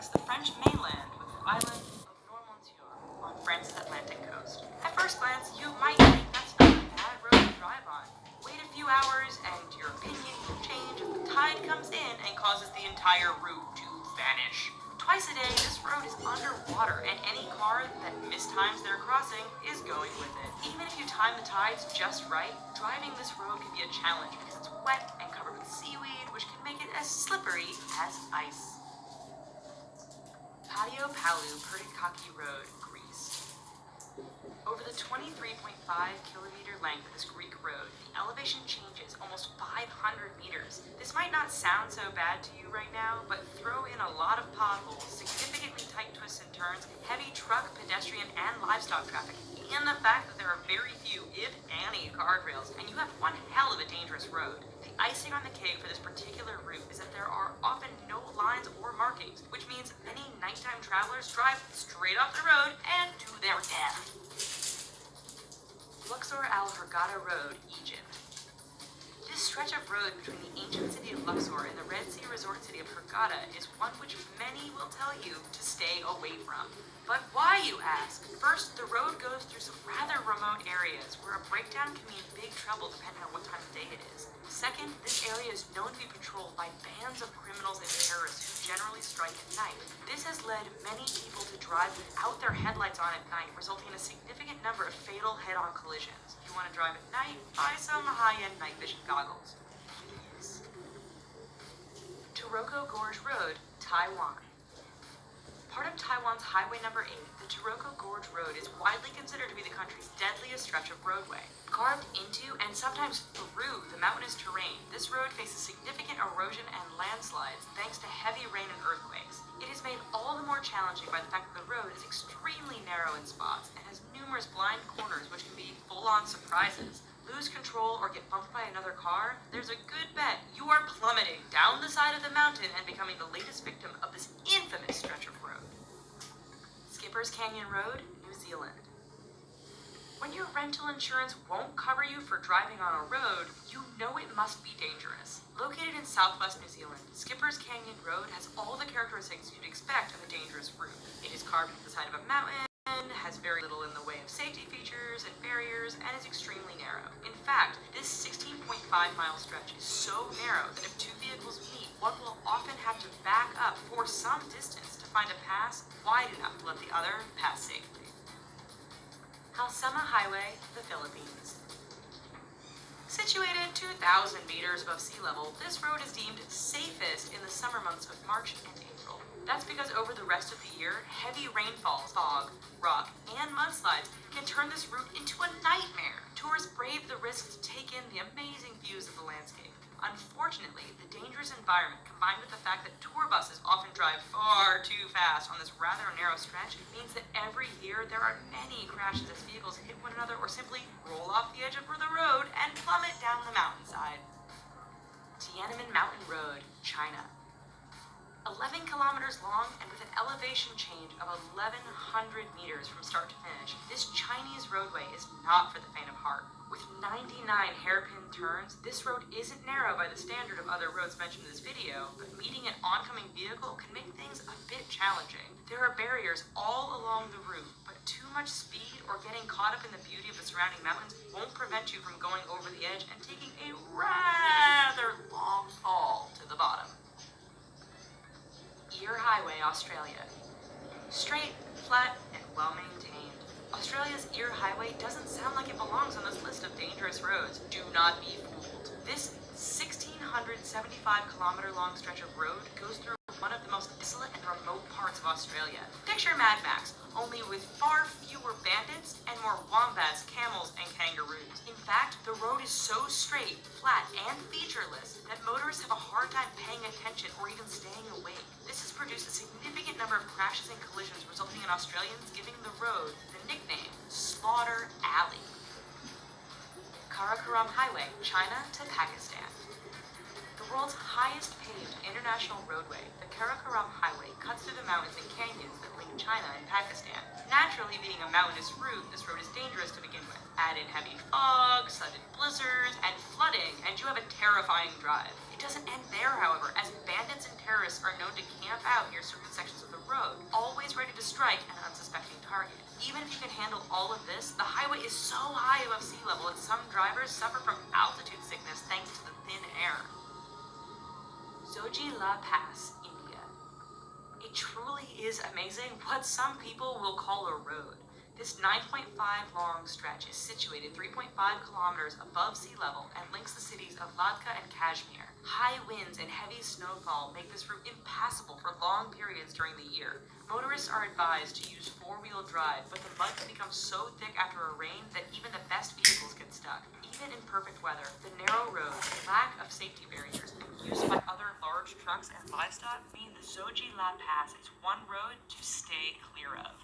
connects the French mainland with the island of Normontier on France's Atlantic coast. At first glance, you might think that's not a bad road to drive on. Wait a few hours and your opinion will change as the tide comes in and causes the entire route to vanish. Twice a day, this road is underwater, and any car that mistimes their crossing is going with it. Even if you time the tides just right, driving this road can be a challenge because it's wet and covered with seaweed, which can make it as slippery as ice. Patio Palu Pertikaki Road, Greece. Over the 23.5-kilometer length of this Greek road, the elevation changes almost 500 meters. This might not sound so bad to you right now, but throw in a lot of potholes, significantly tight twists and turns, heavy truck, pedestrian, and livestock traffic, and the fact that there are very few, if any, guardrails, and you have one hell of a dangerous road. The icing on the cake for this particular route is that there are often no lines or markings, which means many nighttime travelers drive straight off the road and to their death. Luxor Alvargata Road, Egypt. This stretch of road between the ancient city of Luxor and the Red Sea resort city of Hurghada is one which many will tell you to stay away from. But why, you ask? First, the road goes through some rather remote areas where a breakdown can mean big trouble depending on what time of day it is. Second, this area is known to be patrolled by bands of criminals and terrorists who generally strike at night. This has led many people to drive without their headlights on at night, resulting in a significant number of fatal head-on collisions. If you want to drive at night, buy some high-end night vision goggles. Please. Toroko Gorge Road, Taiwan. Part of Taiwan's Highway Number 8, the Toroko Gorge Road is widely considered to be the country's deadliest stretch of roadway. Carved into and sometimes through the mountainous terrain, this road faces significant erosion and landslides thanks to heavy rain and earthquakes. It is made all the more challenging by the fact that the road is extremely narrow in spots and has numerous blind corners which can be full-on surprises. Lose control or get bumped by another car, there's a good bet you are plummeting down the side of the mountain and becoming the latest victim of this infamous stretch of road. Skipper's Canyon Road, New Zealand. When your rental insurance won't cover you for driving on a road, you know it must be dangerous. Located in southwest New Zealand, Skipper's Canyon Road has all the characteristics you'd expect of a dangerous route. It is carved into the side of a mountain, has very little in the way of safety features and barriers, and is extremely narrow. In fact, this 16.5-mile stretch is so narrow that if two vehicles meet, one will often have to back up for some distance to find a pass wide enough to let the other pass safely. Halsema Highway, the Philippines. Situated 2,000 meters above sea level, this road is deemed safest in the summer months of March and April. That's because over the rest of the year, heavy rainfalls, fog, rock, and mudslides can turn this route into a nightmare. Tourists brave the risk to take in the amazing views of the landscape. Unfortunately, the dangerous environment combined with the fact that tour buses often drive far too fast on this rather narrow stretch means that every year there are many crashes as vehicles hit one another or simply roll off the edge of the road and plummet down the mountainside. Tiananmen Mountain Road, China. 11 kilometers long and with an elevation change of 1,100 meters from start to finish, this Chinese roadway is not for the faint of heart. With 99 hairpin turns, this road isn't narrow by the standard of other roads mentioned in this video, but meeting an oncoming vehicle can make things a bit challenging. There are barriers all along the route, but too much speed or getting caught up in the beauty of the surrounding mountains won't prevent you from going over the edge and taking a rather long fall to the bottom. Eyre Highway, Australia. Straight, flat, and well-maintained. Australia's Eyre Highway doesn't sound like it belongs on this list of dangerous roads. Do not be fooled. This 1,675-kilometer-long stretch of road goes through one of the most desolate and remote parts of Australia. Picture Mad Max, only with far fewer bandits and more wombats, camels, and kangaroos. In fact, the road is so straight, flat, and featureless that motorists have a hard time paying attention or even staying awake. This has produced a significant number of crashes and collisions, resulting in Australians giving the road the nickname Slaughter Alley. Karakoram Highway, China to Pakistan. The world's highest paved international roadway, the Karakoram Highway cuts through the mountains and canyons that link China and Pakistan. Naturally, being a mountainous route, this road is dangerous to begin with. Add in heavy fog, sudden blizzards, and flooding, and you have a terrifying drive. It doesn't end there, however, as bandits and terrorists are known to camp out near certain sections of the to strike an unsuspecting target. Even if you can handle all of this, the highway is so high above sea level that some drivers suffer from altitude sickness thanks to the thin air. Zoji La Pass, India. It truly is amazing what some people will call a road. This 9.5 long stretch is situated 3.5 kilometers above sea level and links the cities of Ladka and Kashmir. High winds and heavy snowfall make this route impassable for long periods during the year. Motorists are advised to use four-wheel drive, but the mud can become so thick after a rain that even the best vehicles get stuck. Even in perfect weather, the narrow roads, lack of safety barriers, and use by other large trucks and livestock mean the Zoji La Pass is one road to stay clear of.